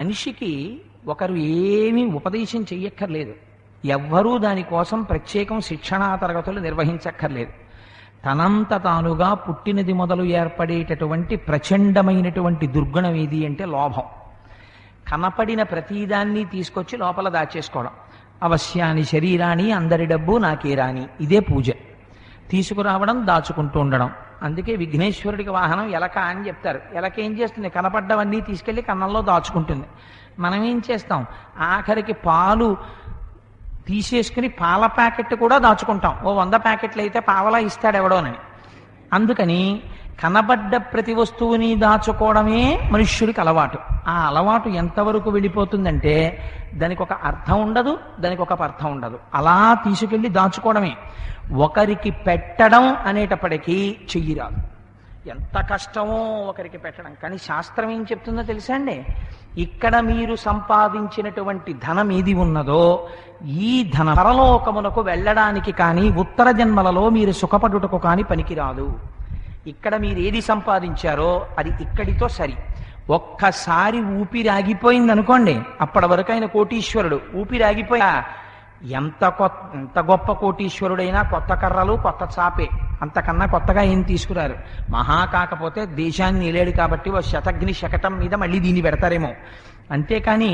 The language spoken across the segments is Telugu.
మనిషికి ఒకరు ఏమీ ఉపదేశం చెయ్యక్కర్లేదు, ఎవ్వరూ దానికోసం ప్రత్యేకం శిక్షణా తరగతులు నిర్వహించక్కర్లేదు. తనంత తానుగా పుట్టినది మొదలు ఏర్పడేటటువంటి ప్రచండమైనటువంటి దుర్గుణం ఏది అంటే లోభం. కనపడిన ప్రతిదాన్ని తీసుకొచ్చి లోపల దాచేసుకోవడం. అవశ్యాని శరీరాన్ని, అందరి డబ్బు నాకే రాని, ఇదే పూజ. తీసుకురావడం, దాచుకుంటూ ఉండడం. అందుకే విఘ్నేశ్వరుడికి వాహనం ఎలక అని చెప్తారు. ఎలక ఏం చేస్తుంది? కనపడ్డవన్నీ తీసుకెళ్లి కన్నంలో దాచుకుంటుంది. మనం ఏం చేస్తాం? ఆఖరికి పాలు తీసేసుకుని పాల ప్యాకెట్ కూడా దాచుకుంటాం. 100 ప్యాకెట్లు అయితే పావలా ఇస్తాడు ఎవడోనని. అందుకని కనబడ్డ ప్రతి వస్తువుని దాచుకోవడమే మనుష్యుడికి అలవాటు. ఆ అలవాటు ఎంతవరకు వెళ్ళిపోతుందంటే దానికి ఒక అర్థం ఉండదు, దానికి ఒక అర్థం ఉండదు. అలా తీసుకెళ్లి దాచుకోవడమే. ఒకరికి పెట్టడం అనేటప్పటికీ చెయ్యిరాదు. ఎంత కష్టమో ఒకరికి పెట్టడం. కానీ శాస్త్రం ఏం చెప్తుందో తెలుసా అండి? ఇక్కడ మీరు సంపాదించినటువంటి ధనం ఏది ఉన్నదో ఈ ధనం పరలోకమునకు వెళ్ళడానికి కానీ ఉత్తర జన్మలలో మీరు సుఖపడుటకు కానీ పనికిరాదు. ఇక్కడ మీరు ఏది సంపాదించారో అది ఇక్కడితో సరి. ఒక్కసారి ఊపిరి ఆగిపోయింది అనుకోండి, అప్పటి వరకు ఆయన కోటీశ్వరుడు. ఊపిరి ఆగిపోయా ఎంత గొప్ప కోటీశ్వరుడైనా కొత్త కర్రలు, కొత్త చాపే. అంతకన్నా కొత్తగా ఏం తీసుకురారు. మహా కాకపోతే దేశాన్ని నిలేడు కాబట్టి ఓ శతగ్ని శకటం మీద మళ్ళీ దీన్ని పెడతారేమో. అంతేకాని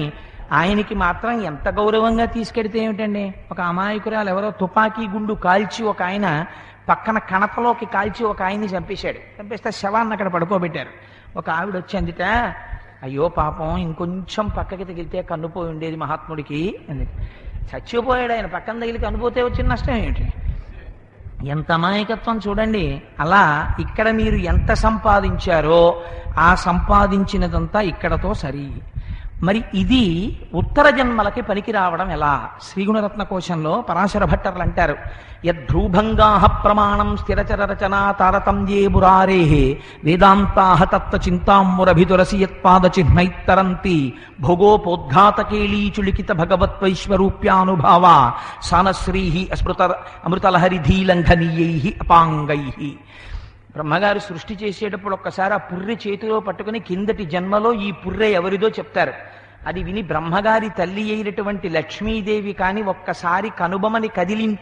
ఆయనకి మాత్రం ఎంత గౌరవంగా తీసుకెడితే ఏమిటండి? ఒక అమాయకురాలు ఎవరో తుపాకీ గుండు కాల్చి ఒక ఆయన పక్కన కణపలోకి కాల్చి ఒక ఆయన్ని చంపేశాడు. చంపేస్తే శవాన్ని అక్కడ పడుకోబెట్టారు. ఒక ఆవిడ వచ్చి అందుట, అయ్యో పాపం ఇంకొంచెం పక్కకి తగిలితే కన్నుపోయి ఉండేది మహాత్ముడికి అని. చచ్చిపోయాడు ఆయన, పక్కన తగిలి కనుపోతే వచ్చిన నష్టం ఏమిటి? ఎంత అమాయకత్వం చూడండి. అలా ఇక్కడ మీరు ఎంత సంపాదించారో ఆ సంపాదించినదంతా ఇక్కడతో సరి. మరి ఇది ఉత్తర జన్మలకి పనికి రావడం ఎలా? శ్రీగుణరత్న కోశంలో పరాశర భట్టర్లు అంటారు, యద్భ్రూభంగాః ప్రమాణం స్థిరచర రచనా తారతమ్యే మురారేః వేదాంతాః తత్వ చింతామురభిదురసి యత్పాద చిహ్నైత్తరంతి భోగోపోద్ఘాతకేళీచులికిత భగవత్వైశ్వరూప్యానుభావ సానశ్రీః అమృతలహరిధీలంఘనీయైః అపాంగైః. బ్రహ్మగారు సృష్టి చేసేటప్పుడు ఒక్కసారి ఆ పుర్రె చేతిలో పట్టుకుని కిందటి జన్మలో ఈ పుర్రె ఎవరిదో చెప్తారు. అది విని బ్రహ్మగారి తల్లి అయినటువంటి లక్ష్మీదేవి కాని ఒక్కసారి కనుబొమని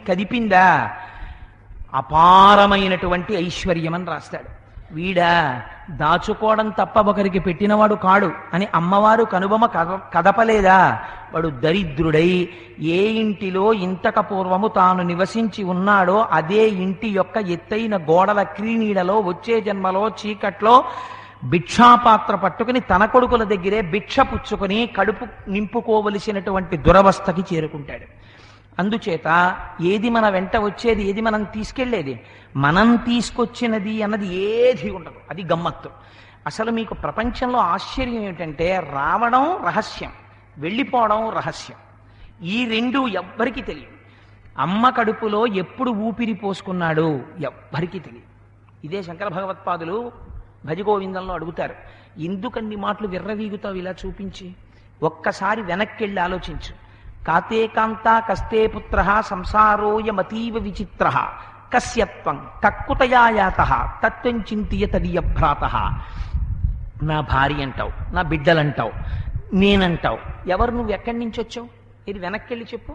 కదిపిందా అపారమైనటువంటి ఐశ్వర్యం అని రాస్తాడు. వీడా దాచుకోవడం తప్ప ఒకరికి పెట్టినవాడు కాడు అని అమ్మవారు కనుబొమ కదపలేదా? వాడు దరిద్రుడై ఏ ఇంటిలో ఇంతక పూర్వము తాను నివసించి ఉన్నాడో అదే ఇంటి యొక్క ఎత్తైన గోడల క్రీనీడలో వచ్చే జన్మలో చీకట్లో భిక్షాపాత్ర పట్టుకుని తన కొడుకుల దగ్గరే భిక్ష పుచ్చుకొని కడుపు నింపుకోవలసినటువంటి దురవస్థకి చేరుకుంటాడు. అందుచేత ఏది మన వెంట వచ్చేది, ఏది మనం తీసుకెళ్లేది, మనం తీసుకొచ్చినది అన్నది ఏది ఉండదు. అది గమ్మత్తు. అసలు మీకు ప్రపంచంలో ఆశ్చర్యం ఏమిటంటే రావడం రహస్యం, వెళ్ళిపోవడం రహస్యం. ఈ రెండు ఎవ్వరికీ తెలియదు. అమ్మ కడుపులో ఎప్పుడు ఊపిరి పోసుకున్నాడు ఎవ్వరికీ తెలియదు. ఇదే శంకర భగవత్పాదులు భజగోవిందంలో అడుగుతారు, ఎందుకన్ని మాటలు విర్రవీగుతావు ఇలా చూపించి? ఒక్కసారి వెనక్కెళ్ళి ఆలోచించు. కాతే కాంతా కస్తే పుత్ర సంసారోయమతీవ విచిత్ర కస్యత్వం కక్కుతయాయాత తత్వం చింతియ తదీయ భ్రాత. నా భార్య అంటావు, నా బిడ్డలంటావు, నేనంటావు. ఎవరు నువ్వు? ఎక్కడి నుంచి వచ్చావు? ఇది వెనక్కెళ్ళి చెప్పు.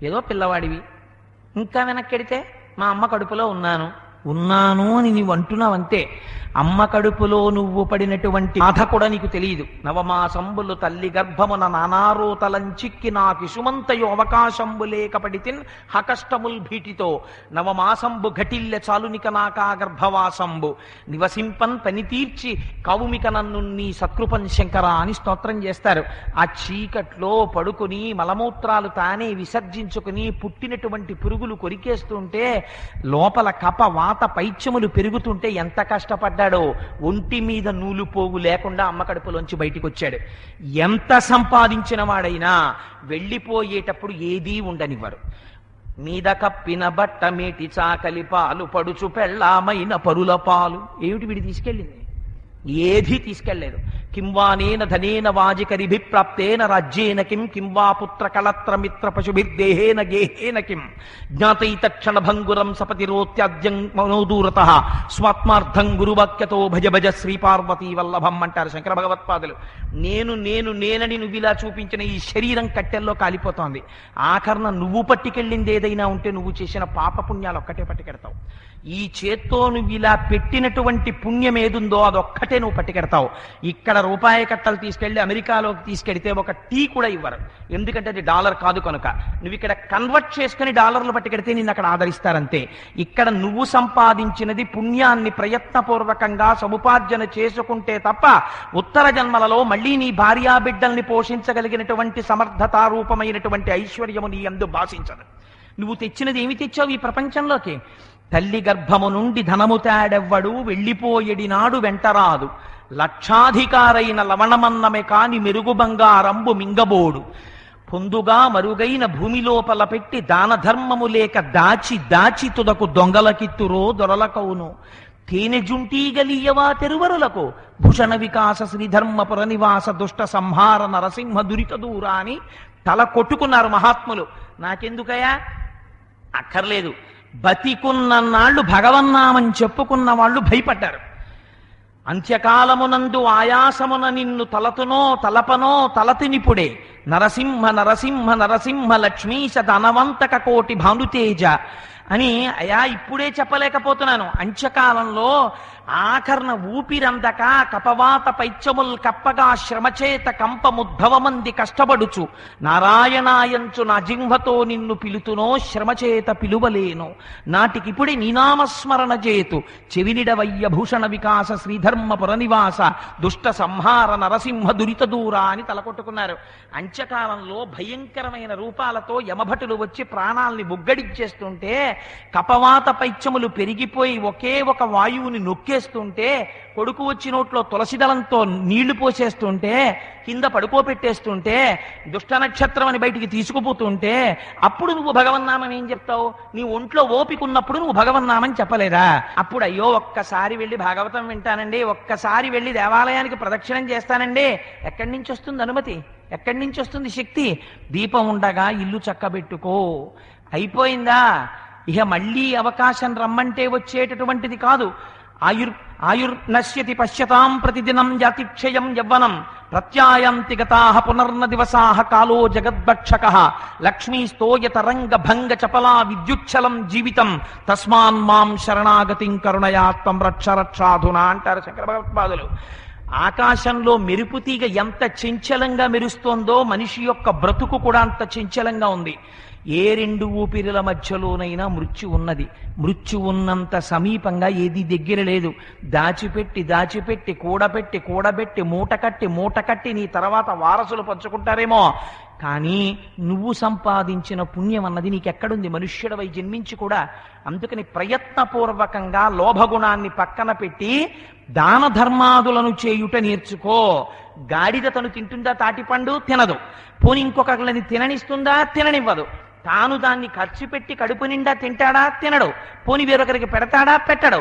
ఏదో పిల్లవాడివి. ఇంకా వెనక్కెడితే మా అమ్మ కడుపులో ఉన్నాను అని నీవు అంటున్నావంతే. అమ్మ కడుపులో నువ్వు పడినటువంటి బాధ కూడా నీకు తెలియదు. నవమాసంబులు తల్లి గర్భమున నానారోతలంచిక్కి నాకు సుమంతయో అవకాశంబు లేకపడితిన్ హకష్టముల్ భీటితో నవమాసంబు ఘటిల్లె చాలునిక నాకా గర్భవాసంబు నివసింపన్ పనితీర్చి కవుమిక నన్ను నీ సత్కృపన్ శంకర అని స్తోత్రం చేస్తారు. ఆ చీకట్లో పడుకుని మలమూత్రాలు తానే విసర్జించుకుని పుట్టినటువంటి పురుగులు కొరికేస్తుంటే లోపల కప వాత పైత్యములు పెరుగుతుంటే ఎంత కష్టపడ్డాడో. ఒంటి మీద నూలు పోగు లేకుండా అమ్మ కడుపులోంచి బయటికి వచ్చాడు. ఎంత సంపాదించిన వాడైనా వెళ్ళిపోయేటప్పుడు ఏదీ ఉండనివ్వరు. మీద కప్పిన బట్ట మేటి చాకలి పాలు పడుచు పెళ్ళామైన పరుల పాలు. ఏమిటి వీడి తీసుకెళ్ళింది? ఏదీ తీసుకెళ్లేదు. కింవానేన ధనేన వాజికరిభిప్రాప్తేన రాజ్యేన కిం వా పుత్ర కళత్ర మిత్ర పశుభిర్దేహేన గేహేన కిం జ్ఞాతైతక్షణ భంగురం సపతిరోత్యాద్యం మనోదూరత స్వాత్మార్థం గురువాక్యతో భజ భజ శ్రీ పార్వతీ వల్లభం అంటారు శంకర భగవత్పాదులు. నేనని నువ్వు ఇలా చూపించిన ఈ శరీరం కట్టెల్లో కాలిపోతోంది. ఆఖరణ నువ్వు పట్టుకెళ్ళింది ఏదైనా ఉంటే నువ్వు చేసిన పాపపుణ్యాలు ఒక్కటే పట్టుకెడతావు. ఈ చేత్తో నువ్వు ఇలా పెట్టినటువంటి పుణ్యం ఏదుందో అదొక్కటే నువ్వు పట్టుకెడతావు. ఇక్కడ రూపాయి కట్టలు తీసుకెళ్లి అమెరికాలోకి తీసుకెడితే ఒక టీ కూడా ఇవ్వరు, ఎందుకంటే అది డాలర్ కాదు కనుక. నువ్వు ఇక్కడ కన్వర్ట్ చేసుకుని డాలర్లు పట్టుకెడితే నిన్ను అక్కడ ఆదరిస్తారంతే. ఇక్కడ నువ్వు సంపాదించినది పుణ్యాన్ని ప్రయత్నపూర్వకంగా సముపార్జన చేసుకుంటే తప్ప ఉత్తర జన్మలలో మళ్ళీ నీ భార్యా బిడ్డల్ని పోషించగలిగినటువంటి సమర్థతారూపమైనటువంటి ఐశ్వర్యము నీ యందు భాషించదు. నువ్వు తెచ్చినది ఏమి తెచ్చావు ఈ ప్రపంచంలోకి? తల్లి గర్భము నుండి ధనము తాడెవ్వడు వెళ్ళిపోయేడి నాడు వెంటరాదు, లక్షాధికారైన లవణమన్నమే కాని మెరుగు బంగారంబు మింగబోడు, పొందుగా మరుగైన భూమి లోపల పెట్టి దాన ధర్మము లేక దాచి దాచి తుదకు దొంగలకిత్తురో దొరలకవును, తేనె జుంటీగలీయవా తెరువరులకు, భూషణ వికాస శ్రీధర్మపుర నివాస దుష్ట సంహార నరసింహ దురిత దూరా అని తల కొట్టుకున్నారు మహాత్ములు. నాకెందుకయా? అక్కర్లేదు. బతికున్నన్నాళ్ళు భగవన్నామని చెప్పుకున్న వాళ్ళు భయపడ్డారు. అంత్యకాలమునందు ఆయాసమున నిన్ను తలతునో తలపనో తలతినిపుడే, నరసింహ నరసింహ నరసింహ లక్ష్మీశ ధనవంతక కోటి భానుతేజ అని అయా ఇప్పుడే చెప్పలేకపోతున్నాను. అంత్యకాలంలో ఆకర్ణ ఊపిరందక కపవాత పైత్యముల్ కప్పగా శ్రమచేత కంపముద్భవమంది కష్టపడుచు, నారాయణాయంచు నా జింహతో నిన్ను పిలుతునో శ్రమచేత పిలువలేను, నాటికిప్పుడే నీనామస్మరణ చేతు చెవినిడవయ్య భూషణ వికాస శ్రీధర్మపుర నివాస దుష్ట సంహార నరసింహ దురిత దూరా అని తలకొట్టుకున్నారు. అంత్యకాలంలో భయంకరమైన రూపాలతో యమభటులు వచ్చి ప్రాణాల్ని బుగ్గడిచ్చేస్తుంటే, కపవాత పైత్యములు పెరిగిపోయి ఒకే ఒక వాయువుని నొక్కేస్తుంటే, కొడుకు వచ్చి నోట్లో తులసి దళంతో నీళ్లు పోసేస్తుంటే, కింద పడుకోపెట్టేస్తుంటే, దుష్ట నక్షత్రం అని బయటికి తీసుకుపోతుంటే, అప్పుడు నువ్వు భగవన్నామం ఏం చెప్తావు? నీ ఒంట్లో ఓపికన్నప్పుడు నువ్వు భగవన్నామం చెప్పలేదా? అప్పుడు అయ్యో ఒక్కసారి వెళ్ళి భాగవతం వింటానండి, ఒక్కసారి వెళ్ళి దేవాలయానికి ప్రదక్షిణం చేస్తానండి. ఎక్కడి నుంచి వస్తుంది అనుమతి? ఎక్కడి నుంచి వస్తుంది శక్తి? దీపం ఉండగా ఇల్లు చక్కబెట్టుకో. అయిపోయిందా? ఇక మళ్ళీ అవకాశం రమ్మంటే వచ్చేటటువంటిది కాదు. ఆయుర్నశ్యతి పశ్యతాం ప్రతిదినం జాతిక్షయం యవ్వనం, ప్రత్యాయాంతి గతాః పునర్న దివసాః కాలో జగద్భక్షకః, లక్ష్మీస్తోయతరంగ భంగ చపలా విద్యుచ్చలం జీవితం, తస్మాన్ మాం శరణాగతిం కరుణయా త్వం రక్ష రక్షాధునా అంటారు శంకర భగవత్పాదులు. ఆకాశంలో మెరుపు తీగ ఎంత చంచలంగా మెరుస్తోందో మనిషి యొక్క బ్రతుకు కూడా అంత చంచలంగా ఉంది. ఏ రెండు ఊపిరిల మధ్యలోనైనా మృత్యు ఉన్నది. మృత్యు ఉన్నంత సమీపంగా ఏది దగ్గర లేదు. దాచిపెట్టి దాచిపెట్టి కూడబెట్టి కూడబెట్టి మూట కట్టి నీ తర్వాత వారసులు పంచుకుంటారేమో, కానీ నువ్వు సంపాదించిన పుణ్యం అన్నది నీకెక్కడుంది? మనుష్యుడవై జన్మించి కూడా. అందుకని ప్రయత్నపూర్వకంగా లోభగుణాన్ని పక్కన పెట్టి దాన ధర్మాదులను చేయుట నేర్చుకో. గాడిద తను తింటుందా తాటిపండు? తినదు. పోని ఇంకొకరిని తిననిస్తుందా? తిననివ్వదు. తాను దాన్ని ఖర్చు పెట్టి కడుపు నిండా తింటాడా? తినడు. పోని వేరొకరికి పెడతాడా? పెట్టడు.